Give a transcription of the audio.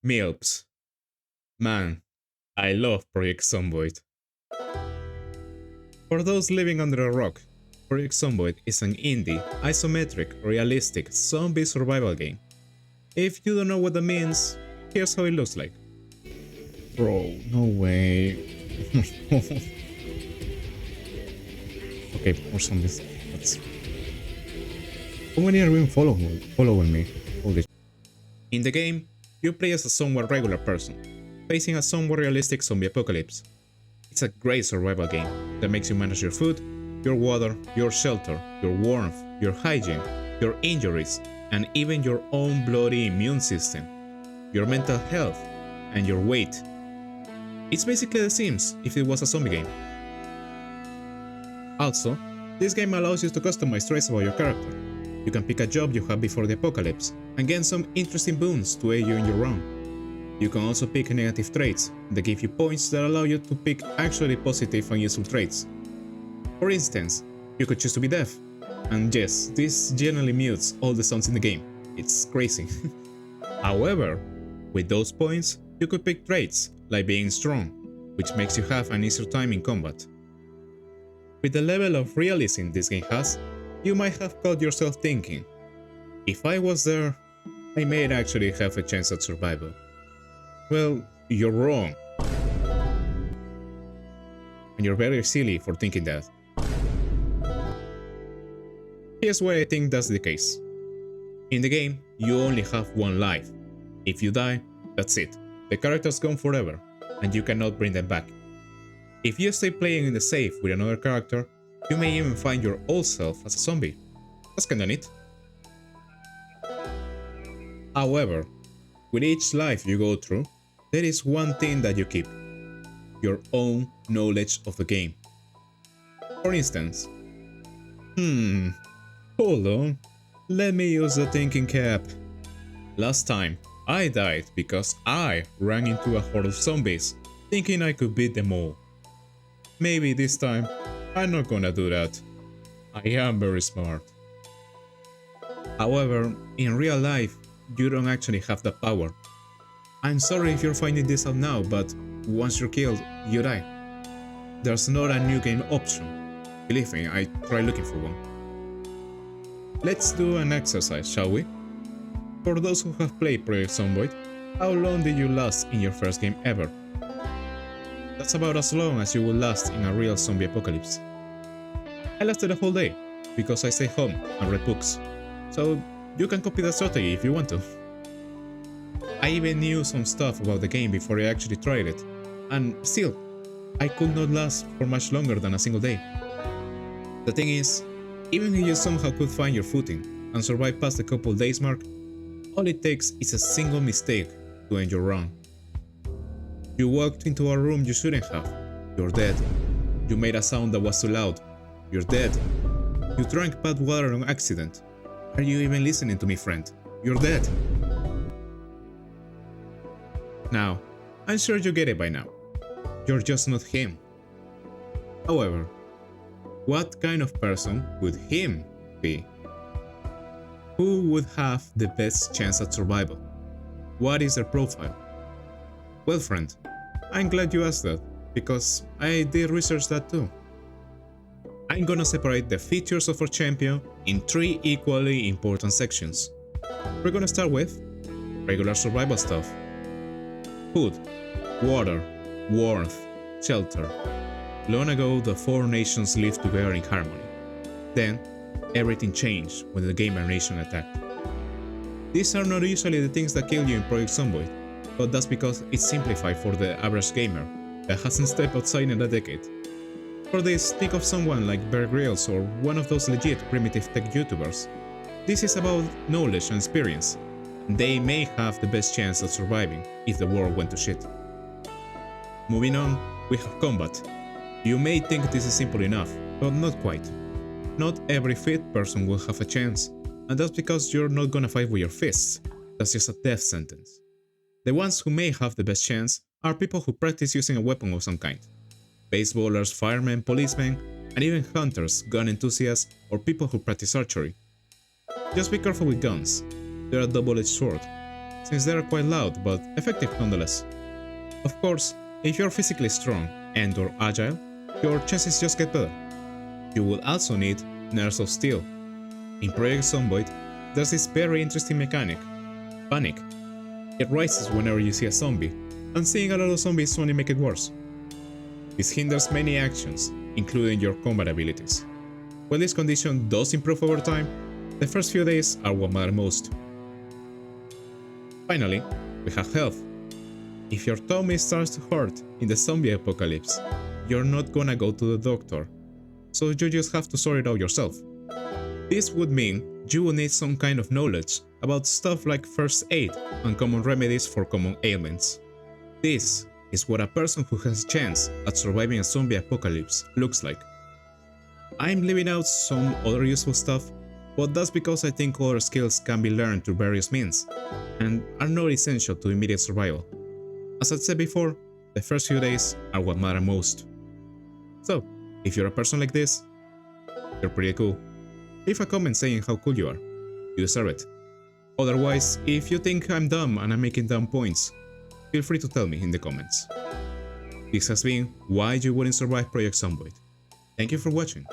Milps. Man, I love Project Zomboid. For those living under a rock, Project Zomboid is an indie, isometric, realistic zombie survival game. If you don't know what that means, here's how it looks like. Bro, no way. Okay, more zombies. That's... How many are even following me? Holy sh... In the game, you play as a somewhat regular person, facing a somewhat realistic zombie apocalypse. It's a great survival game that makes you manage your food, your water, your shelter, your warmth, your hygiene, your injuries, and even your own bloody immune system, your mental health, and your weight. It's basically The Sims if it was a zombie game. Also, this game allows you to customize traits about your character. You can pick a job you had before the apocalypse and gain some interesting boons to aid you in your run. You can also pick negative traits that give you points that allow you to pick actually positive and useful traits. For instance, you could choose to be deaf. And yes, this generally mutes all the sounds in the game. It's crazy. However, with those points, you could pick traits like being strong, which makes you have an easier time in combat. With the level of realism this game has, you might have caught yourself thinking, if I was there, I may actually have a chance at survival. Well, you're wrong. And you're very silly for thinking that. Here's why I think that's the case. In the game, you only have one life. If you die, that's it. The character's gone forever, and you cannot bring them back. If you stay playing in the save with another character, you may even find your old self as a zombie. That's kinda neat. However, with each life you go through, there is one thing that you keep: your own knowledge of the game. For instance, hold on, let me use the thinking cap. Last time, I died because I ran into a horde of zombies, thinking I could beat them all. Maybe this time, I'm not gonna do that. I am very smart. However, in real life, you don't actually have that power. I'm sorry if you're finding this out now, but once you're killed, you die. There's not a new game option. Believe me, I tried looking for one. Let's do an exercise, shall we? For those who have played Project Zomboid, how long did you last in your first game ever? That's about as long as you will last in a real zombie apocalypse. I lasted a whole day, because I stayed home and read books, so you can copy that strategy if you want to. I even knew some stuff about the game before I actually tried it, and still, I could not last for much longer than a single day. The thing is, even if you somehow could find your footing and survive past the couple days mark, all it takes is a single mistake to end your run. You walked into a room you shouldn't have, you're dead. You made a sound that was too loud, you're dead. You drank bad water on accident. Are you even listening to me, friend? You're dead. Now, I'm sure you get it by now. You're just not him. However, what kind of person would him be? Who would have the best chance at survival? What is their profile? Well, friend, I'm glad you asked that, because I did research that too. I'm gonna separate the features of our champion in 3 equally important sections. We're gonna start with regular survival stuff. Food, water, warmth, shelter. Long ago, the 4 nations lived together in harmony. Then, everything changed when the gamer nation attacked. These are not usually the things that kill you in Project Zomboid, but that's because it's simplified for the average gamer that hasn't stepped outside in a decade. For this, think of someone like Bear Grylls or one of those legit primitive tech YouTubers. This is about knowledge and experience. They may have the best chance at surviving if the world went to shit. Moving on, we have combat. You may think this is simple enough, but not quite. Not every fit person will have a chance, and that's because you're not gonna fight with your fists. That's just a death sentence. The ones who may have the best chance are people who practice using a weapon of some kind. Baseballers, firemen, policemen, and even hunters, gun enthusiasts, or people who practice archery. Just be careful with guns. They're a double-edged sword. since they are quite loud but effective nonetheless. Of course, if you're physically strong and or agile, your chances just get better. You will also need Nerves of Steel. In Project Zomboid, there's this very interesting mechanic, panic. It rises whenever you see a zombie, and seeing a lot of zombies only make it worse. This hinders many actions, including your combat abilities. While this condition does improve over time, the first few days are what matter most. Finally, we have health. If your tummy starts to hurt in the zombie apocalypse, you're not gonna go to the doctor, so you just have to sort it out yourself. This would mean you will need some kind of knowledge about stuff like first aid and common remedies for common ailments. This is what a person who has a chance at surviving a zombie apocalypse looks like. I'm leaving out some other useful stuff, but that's because I think other skills can be learned through various means, and are not essential to immediate survival. As I said before, the first few days are what matter most. So, if you're a person like this, you're pretty cool. Leave a comment saying how cool you are. You deserve it. Otherwise, if you think I'm dumb and I'm making dumb points, feel free to tell me in the comments. This has been Why You Wouldn't Survive Project Zomboid. Thank you for watching.